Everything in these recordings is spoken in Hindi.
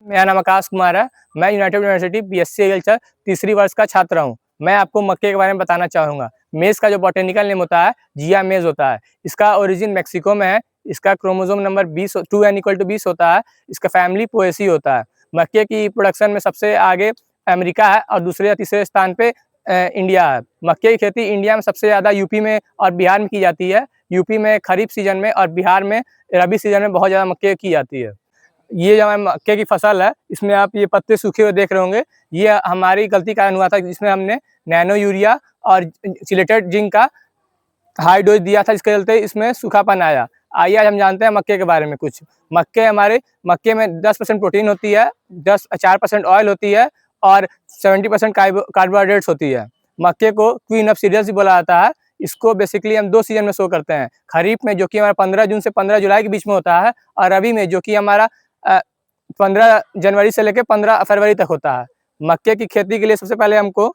मेरा नाम आकाश कुमार है। मैं यूनाइटेड यूनिवर्सिटी बीएससी एग्रीकल्चर तीसरी वर्ष का छात्र हूँ। मैं आपको मक्के के बारे में बताना चाहूँगा। मेज़ का जो बॉटेनिकल नेम होता है, जिया मेज़ होता है। इसका ओरिजिन मेक्सिको में है। इसका क्रोमोसोम नंबर 20 2n = 20 होता है। इसका फैमिली पोएसी होता है। मक्के की प्रोडक्शन में सबसे आगे अमेरिका है और दूसरे या तीसरे स्थान पे इंडिया है। मक्के की खेती इंडिया में सबसे ज़्यादा यूपी में और बिहार में की जाती है। यूपी में खरीफ सीजन में और बिहार में रबी सीजन में बहुत ज़्यादा मक्के की जाती है। ये जो मक्के की फसल है, इसमें आप ये पत्ते सूखे हुए देख रहे होंगे, ये हमारी गलती के कारण हुआ था, जिसमें हमने नैनो यूरिया और चिलेटेड जिंक का हाई डोज दिया था, जिसके चलते इसमें सूखापन आया। आइए आज हम जानते हैं मक्के के बारे में कुछ। मक्के में 10% प्रोटीन होती है, 4% ऑयल होती है और 70% कार्बोहाइड्रेट्स होती है। मक्के को क्वीन ऑफ सीरियल्स भी बोला जाता है। इसको बेसिकली हम 2 सीजन में शो करते हैं। खरीफ में, जो कि हमारा 15 जून से 15 जुलाई के बीच में होता है, और रबी में, जो कि हमारा 15 जनवरी से लेकर 15 फरवरी तक होता है। मक्के की खेती के लिए सबसे पहले हमको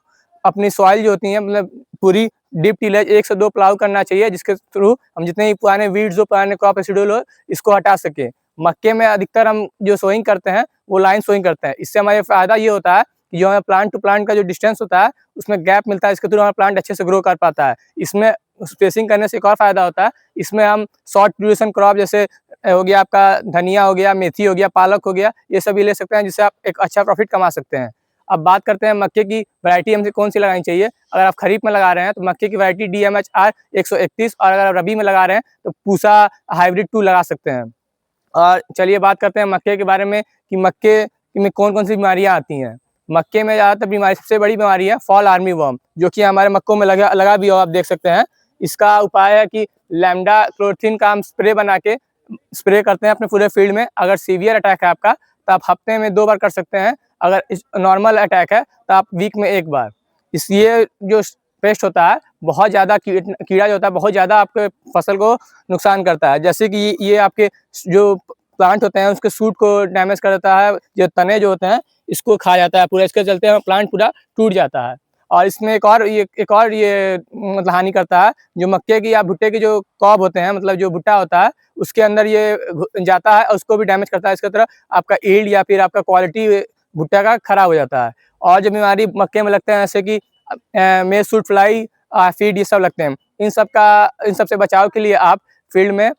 अपनी सॉइल जो होती है, मतलब पूरी डीप टिलेज 1 से 2 प्लाउ करना चाहिए, जिसके थ्रू हम जितने भी पुराने वीड्स हो, पुराने क्रॉप रेसिडुअल हो, इसको हटा सकें। मक्के में अधिकतर हम जो सोइंग करते हैं, वो लाइन सोइंग करते हैं। इससे हमारे फ़ायदा ये होता है कि जो हमें प्लांट टू प्लांट का जो डिस्टेंस होता है, उसमें गैप मिलता है, इसके थ्रू हमारा प्लांट अच्छे से ग्रो कर पाता है। इसमें स्पेसिंग करने से एक और फ़ायदा होता है, इसमें हम शॉर्ट ड्यूरेशन क्रॉप जैसे हो गया आपका धनिया हो गया, मेथी हो गया, पालक हो गया, ये सभी ले सकते हैं, जिससे आप एक अच्छा प्रॉफिट कमा सकते हैं। अब बात करते हैं मक्के की वैरायटी हमसे कौन सी लगानी चाहिए। अगर आप खरीफ में लगा रहे हैं तो मक्के की वैरायटी DMH-R 131, और अगर आप रबी में लगा रहे हैं तो पूसा हाइब्रिड 2 लगा सकते हैं। और चलिए बात करते हैं मक्के के बारे में कि मक्के में कौन-कौन सी बीमारियाँ आती हैं। मक्के में ज़्यादातर बीमारी, सबसे बड़ी बीमारी है फॉल आर्मी वर्म, जो कि हमारे मक्कों में लगा भी हो, आप देख सकते हैं। इसका उपाय है कि लैम्डा क्लोरोथिन का हम स्प्रे बना के स्प्रे करते हैं अपने पूरे फील्ड में। अगर सीवियर अटैक है आपका, तो आप हफ्ते में 2 बार कर सकते हैं। अगर नॉर्मल अटैक है तो आप वीक में 1 बार। ये जो पेस्ट होता है, बहुत ज़्यादा कीड़ा जो होता है, बहुत ज़्यादा आपके फसल को नुकसान करता है। जैसे कि ये आपके जो प्लांट होते हैं, उसके सूट को डैमेज कर देता है। जो तने जो होते हैं, इसको खा जाता है पूरा। इसके चलते प्लांट पूरा टूट जाता है। और इसमें एक और ये मतलब हानि करता है, जो मक्के की या भुट्टे की जो कॉब होते हैं, मतलब जो भुट्टा होता है, उसके अंदर ये जाता है और उसको भी डैमेज करता है। इसकी तरह आपका यील्ड या फिर आपका क्वालिटी भुट्टा का खराब हो जाता है। और जो बीमारी मक्के में लगते हैं, जैसे कि मेज फ्रूट फ्लाई, फीड, ये सब लगते हैं। इन सब से बचाव के लिए आप फील्ड में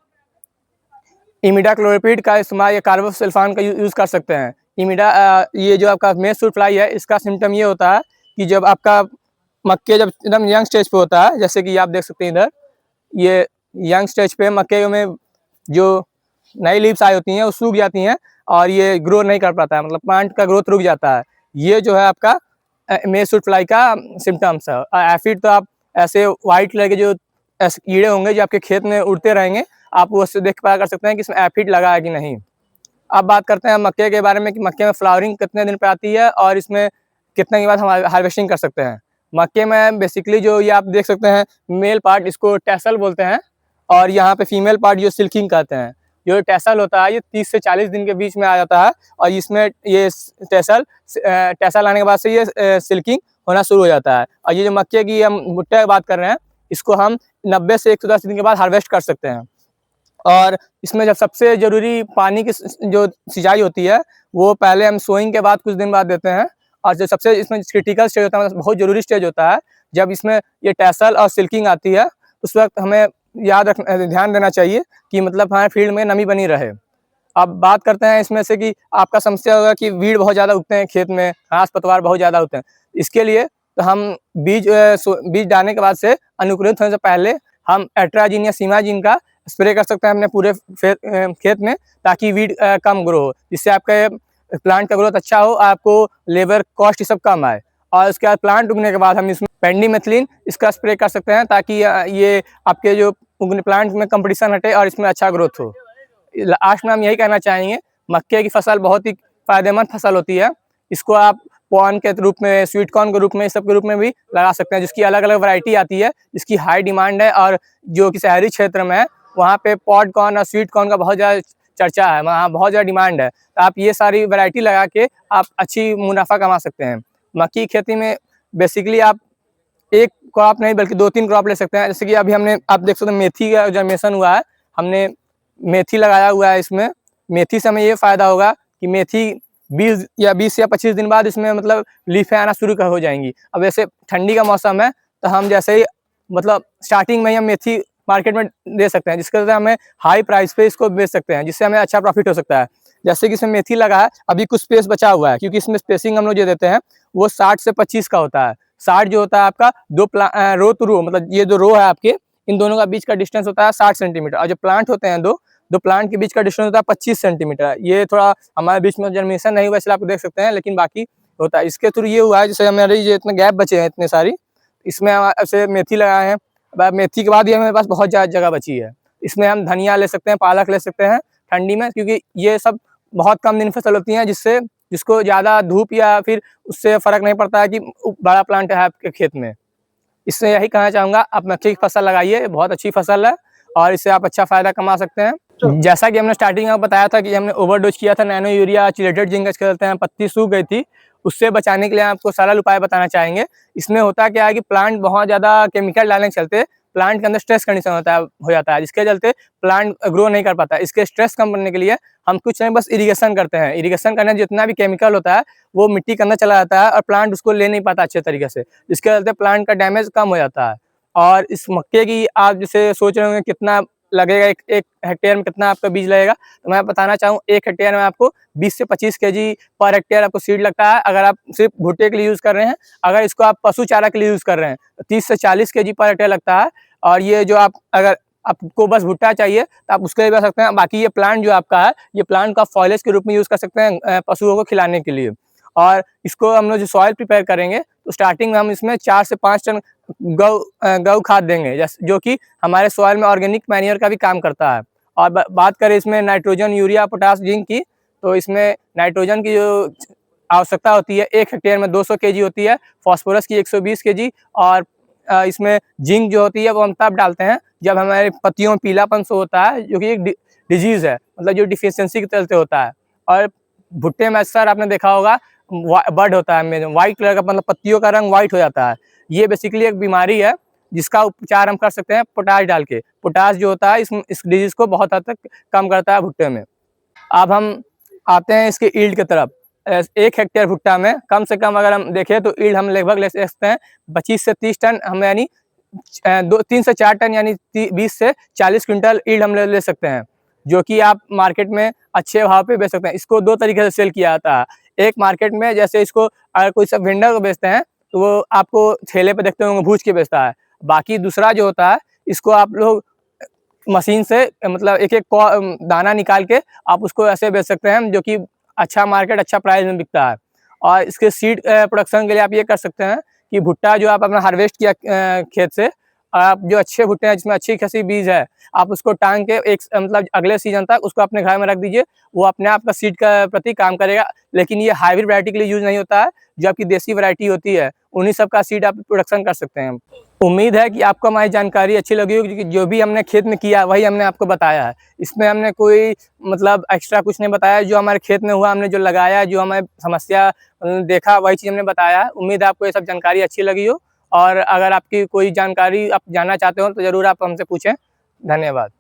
इमिडाक्लोपीड का इस्तेमाल या कार्बोसल्फान का यूज़ कर सकते हैं। ये जो आपका मेज फ्रूट फ्लाई है, इसका सिम्पटम ये होता है कि जब आपका मक्के जब एकदम यंग स्टेज पे होता है, जैसे कि आप देख सकते हैं इधर, ये यंग स्टेज पे मक्के में जो नई लीव्स आई होती हैं, वो सूख जाती हैं और ये ग्रो नहीं कर पाता है, मतलब प्लांट का ग्रोथ रुक जाता है। ये जो है आपका मेज फ्रूट फ्लाई का सिम्पटम्स है। एफिड तो आप ऐसे व्हाइट कलर के जो ऐसे कीड़े होंगे जो आपके खेत में उड़ते रहेंगे, आप वो उससे देख पता कर सकते हैं कि इसमें एफिड लगा है कि नहीं। अब बात करते हैं मक्के के बारे में कि मक्के में फ्लावरिंग कितने दिन पे आती है और इसमें कितने के बाद हम हार्वेस्टिंग कर सकते हैं। मक्के में बेसिकली जो ये आप देख सकते हैं, मेल पार्ट इसको टैसल बोलते हैं, और यहाँ पे फीमेल पार्ट जो सिल्किंग कहते हैं। जो टैसल होता है, ये 30 से 40 दिन के बीच में आ जाता है, और इसमें ये टैसल आने के बाद से ये सिल्किंग होना शुरू हो जाता है। और ये जो मक्के की हम भुट्टे की बात कर रहे हैं, इसको हम 90 से 110 दिन के बाद हार्वेस्ट कर सकते हैं। और इसमें जब सबसे ज़रूरी पानी की जो सिंचाई होती है, वो पहले हम सोइंग के बाद कुछ दिन बाद देते हैं। और जो सबसे इसमें क्रिटिकल स्टेज होता है, मतलब बहुत ज़रूरी स्टेज होता है, जब इसमें ये टैसल और सिल्किंग आती है, उस वक्त हमें ध्यान देना चाहिए कि मतलब हमारे फील्ड में नमी बनी रहे। अब बात करते हैं इसमें से कि आपका समस्या होगा कि वीड बहुत ज़्यादा उगते हैं खेत में, घास पतवार बहुत ज़्यादा होते हैं। इसके लिए तो हम बीज डालने के बाद से अनुकूलित होने से पहले हम एट्राजिन या सीमाजिन का स्प्रे कर सकते हैं अपने पूरे खेत में, ताकि वीड कम ग्रो हो, जिससे आपके प्लांट का ग्रोथ अच्छा हो, आपको लेबर कॉस्ट ये सब कम आए। और उसके बाद प्लांट उगने के बाद हम इसमें पेंडिमेथिलिन इसका स्प्रे कर सकते हैं, ताकि ये आपके जो उगने प्लांट में कंपटीशन हटे और इसमें अच्छा ग्रोथ हो। लास्ट में हम यही कहना चाहेंगे, मक्के की फसल बहुत ही फायदेमंद फसल होती है। इसको आप कॉर्न के रूप में, स्वीट कॉर्न के रूप में, इस सब के रूप में भी लगा सकते हैं, जिसकी अलग अलग वैरायटी आती है, जिसकी हाई डिमांड है। और जो कि शहरी क्षेत्र में है, वहाँ पे पॉड कॉर्न और स्वीट कॉर्न का बहुत ज़्यादा चर्चा है, वहाँ बहुत ज़्यादा डिमांड है। तो आप ये सारी वैरायटी लगा के आप अच्छी मुनाफा कमा सकते हैं। मक्की की खेती में बेसिकली आप एक क्रॉप नहीं बल्कि 2-3 क्रॉप ले सकते हैं। जैसे कि अभी आप देख सकते हैं मेथी का जनरेशन हुआ है, हमने मेथी लगाया हुआ है। इसमें मेथी से हमें ये फ़ायदा होगा कि मेथी 20 या 25 दिन बाद इसमें मतलब लीफें आना शुरू हो जाएंगी। अब वैसे ठंडी का मौसम है तो हम जैसे ही मतलब स्टार्टिंग में ही हम मेथी मार्केट में दे सकते हैं, जिसके वजह से हमें हाई प्राइस पे इसको बेच सकते हैं, जिससे हमें अच्छा प्रॉफिट हो सकता है। जैसे कि इसमें मेथी लगा है, अभी कुछ स्पेस बचा हुआ है, क्योंकि इसमें स्पेसिंग हम लोग जो देते हैं वो 60 से 25 का होता है। 60 जो होता है आपका रो टू रो, मतलब ये जो रो है आपके, इन दोनों का बीच का डिस्टेंस होता है 60 सेंटीमीटर, और जो प्लांट होते हैं दो प्लांट के बीच का डिस्टेंस होता है 25 सेंटीमीटर। ये थोड़ा हमारे बीच में जर्मिनेशन नहीं हुआ इसलिए आप देख सकते हैं, लेकिन बाकी होता है। इसके थ्रू ये हुआ है, जैसे हमारे ये इतने गैप बचे हैं इतने सारी, इसमें ऐसे मेथी लगाए हैं। अब मेथी के बाद ये हमारे पास बहुत ज़्यादा जगह बची है, इसमें हम धनिया ले सकते हैं, पालक ले सकते हैं ठंडी में, क्योंकि ये सब बहुत कम दिन फसल होती हैं, जिसको ज़्यादा धूप या फिर उससे फ़र्क नहीं पड़ता है कि बड़ा प्लांट है आपके खेत में। इससे यही कहना चाहूँगा, आप मक्के की फसल लगाइए, बहुत अच्छी फसल है और इससे आप अच्छा फ़ायदा कमा सकते हैं। जैसा कि हमने स्टार्टिंग में बताया था कि हमने ओवरडोज किया था नैनो यूरिया चिलेटेड जिंक के चलते हैं, पत्ती सूख गई थी, उससे बचाने के लिए आपको सरल उपाय बताना चाहेंगे। इसमें होता क्या है कि प्लांट बहुत ज़्यादा केमिकल डालने के चलते प्लांट के अंदर स्ट्रेस कंडीशन हो जाता है, जिसके चलते प्लांट ग्रो नहीं कर पाता। इसके स्ट्रेस कम करने के लिए हम कुछ नहीं, बस इरिगेशन करते हैं। इरिगेशन करने जितना भी केमिकल होता है वो मिट्टी के अंदर चला जाता है और प्लांट उसको ले नहीं पाता अच्छे तरीके से, जिसके चलते प्लांट का डैमेज कम हो जाता है। और इस मक्के की आप जैसे सोच रहे होंगे कितना लगेगा, एक हेक्टेयर में कितना आपका बीज लगेगा, तो मैं बताना चाहूँ 1 हेक्टेयर में आपको 20 से 25 केजी पर हेक्टेयर आपको सीड लगता है, अगर आप सिर्फ भुट्टे के लिए यूज़ कर रहे हैं। अगर इसको आप पशु चारा के लिए यूज़ कर रहे हैं तो 30 से 40 केजी पर हेक्टेयर लगता है। और ये जो अगर आपको बस भुट्टा चाहिए तो आप उसके लिए बता सकते हैं। बाकी ये प्लांट जो आपका है, ये प्लांट का फॉइलेज के रूप में यूज़ कर सकते हैं पशुओं को खिलाने के लिए। और इसको हम लोग जो सॉइल प्रिपेयर करेंगे तो स्टार्टिंग में हम इसमें 4 से 5 टन गौ खाद देंगे, जो कि हमारे सॉइल में ऑर्गेनिक मैन्योर का भी काम करता है। और बात करें इसमें नाइट्रोजन, यूरिया, पोटास, जिंक की, तो इसमें नाइट्रोजन की जो आवश्यकता होती है 1 हेक्टेयर में 200 केजी होती है, फास्फोरस की 120 केजी, और इसमें जिंक जो होती है वो हम तब डालते हैं जब हमारे पत्तियों में पीलापन शो होता है, जो कि एक डिजीज़ है, मतलब जो डिफिशियंसी के चलते होता है। और भुट्टे में अक्सर आपने देखा होगा बड होता है, व्हाइट कलर का, मतलब पत्तियों का रंग व्हाइट हो जाता है। ये बेसिकली एक बीमारी है जिसका उपचार हम कर सकते हैं पोटाश डाल के। पोटाश जो होता है इस डिजीज़ को बहुत हद तक कम करता है भुट्टे में। अब हम आते हैं इसके ईल्ड की तरफ। 1 हेक्टेयर भुट्टा में कम से कम अगर हम देखें तो ईल्ड हम लगभग ले सकते हैं 25 से 30 टन, हम यानी 3 से 4 टन यानी 20 से 40 क्विंटल ईल्ड हम ले सकते हैं, जो कि आप मार्केट में अच्छे भाव पे बेच सकते हैं। इसको 2 तरीके से सेल किया जाता है। एक मार्केट में जैसे इसको अगर कोई सब वेंडर को बेचते हैं तो वो आपको ठेले पे देखते होंगे भूज के बेचता है। बाकी दूसरा जो होता है इसको आप लोग मशीन से मतलब एक-एक दाना निकाल के आप उसको ऐसे बेच सकते हैं, जो कि अच्छा मार्केट, अच्छा प्राइस में बिकता है। और इसके सीड प्रोडक्शन के लिए आप ये कर सकते हैं कि भुट्टा जो आप अपना हार्वेस्ट किया खेत से, आप जो अच्छे भुट्टे हैं जिसमें अच्छी खासी बीज है, आप उसको टांग के मतलब अगले सीजन तक उसको अपने घर में रख दीजिए, वो अपने आप का सीड का प्रति काम करेगा। लेकिन ये हाइब्रिड वैरायटी के लिए यूज़ नहीं होता है, जो आपकी देसी वैरायटी होती है उन्हीं सब का सीड आप प्रोडक्शन कर सकते हैं। उम्मीद है कि आपको हमारी जानकारी अच्छी लगी होगी, क्योंकि जो भी हमने खेत में किया वही हमने आपको बताया है। इसमें हमने कोई मतलब एक्स्ट्रा कुछ नहीं बताया, जो हमारे खेत में हुआ हमने जो लगाया, जो हमें समस्या देखा वही चीज़ हमने बताया है। उम्मीद है आपको ये सब जानकारी अच्छी लगी हो, और अगर आपकी कोई जानकारी आप जानना चाहते हो तो ज़रूर आप हमसे पूछें। धन्यवाद।